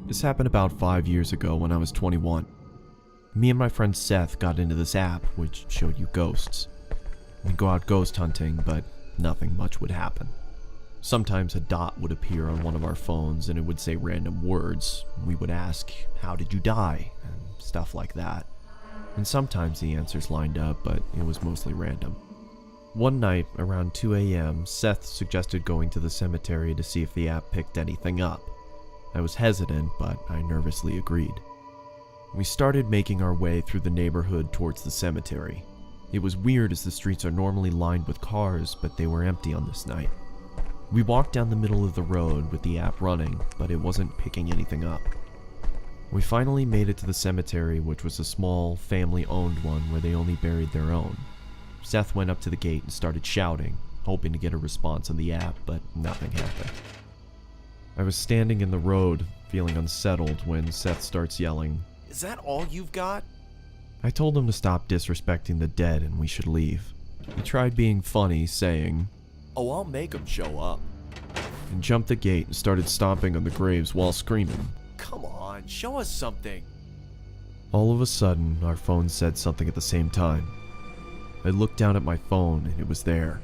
This happened about 5 years ago when I was 21. Me and my friend Seth got into this app which showed you ghosts. We'd go out ghost hunting, but nothing much would happen. Sometimes a dot would appear on one of our phones and it would say random words. We would ask, "How did you die?" and stuff like that. And sometimes the answers lined up, but it was mostly random. One night, around 2 a.m., Seth suggested going to the cemetery to see if the app picked anything up. I was hesitant, but I nervously agreed. We started making our way through the neighborhood towards the cemetery. It was weird as the streets are normally lined with cars, but they were empty on this night. We walked down the middle of the road with the app running, but it wasn't picking anything up. We finally made it to the cemetery, which was a small, family-owned one where they only buried their own. Seth went up to the gate and started shouting, hoping to get a response on the app, but nothing happened. I was standing in the road, feeling unsettled, when Seth starts yelling, "Is that all you've got?" I told him to stop disrespecting the dead and we should leave. He tried being funny, saying, "Oh, I'll make them show up," and jumped the gate and started stomping on the graves while screaming, "Come on, show us something." All of a sudden, our phones said something at the same time. I looked down at my phone and it was there.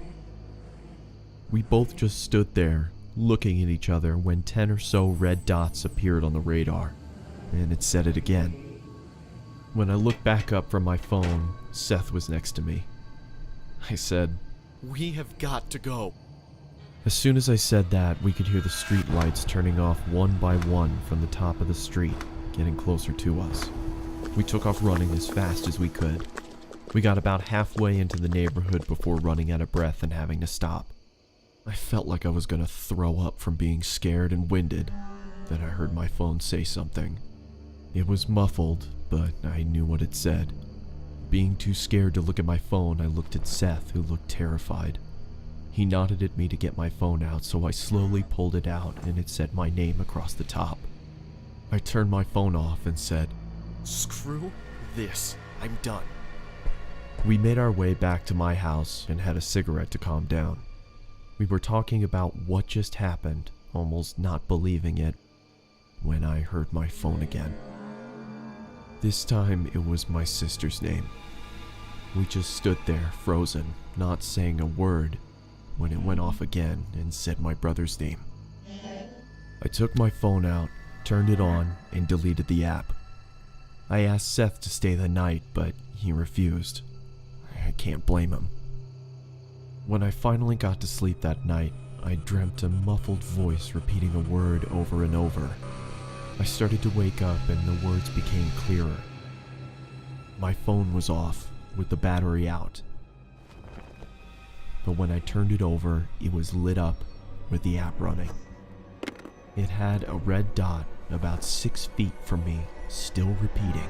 We both just stood there, looking at each other, when 10 or so red dots appeared on the radar, and it said it again. When I looked back up from my phone, Seth was next to me. I said, "We have got to go." As soon as I said that, we could hear the street lights turning off one by one from the top of the street, getting closer to us. We took off running as fast as we could. We got about halfway into the neighborhood before running out of breath and having to stop. I felt like I was gonna throw up from being scared and winded. Then I heard my phone say something. It was muffled, but I knew what it said. Being too scared to look at my phone, I looked at Seth, who looked terrified. He nodded at me to get my phone out, so I slowly pulled it out and it said my name across the top. I turned my phone off and said, "Screw this, I'm done." We made our way back to my house and had a cigarette to calm down. We were talking about what just happened, almost not believing it, when I heard my phone again. This time it was my sister's name. We just stood there, frozen, not saying a word, when it went off again and said my brother's name. I took my phone out, turned it on, and deleted the app. I asked Seth to stay the night, but he refused. I can't blame him. When I finally got to sleep that night, I dreamt a muffled voice repeating a word over and over. I started to wake up and the words became clearer. My phone was off, with the battery out. But when I turned it over, it was lit up with the app running. It had a red dot about 6 feet from me, still repeating.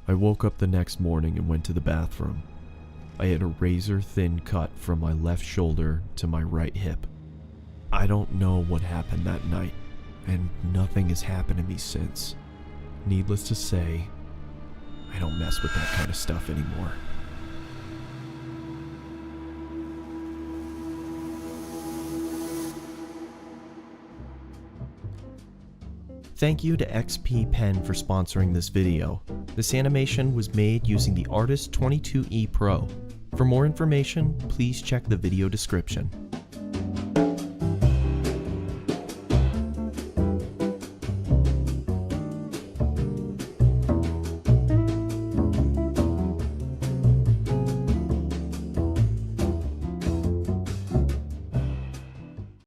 I woke up the next morning and went to the bathroom. I had a razor-thin cut from my left shoulder to my right hip. I don't know what happened that night, and nothing has happened to me since. Needless to say, I don't mess with that kind of stuff anymore. Thank you to XP Pen for sponsoring this video. This animation was made using the Artist 22E Pro. For more information, please check the video description.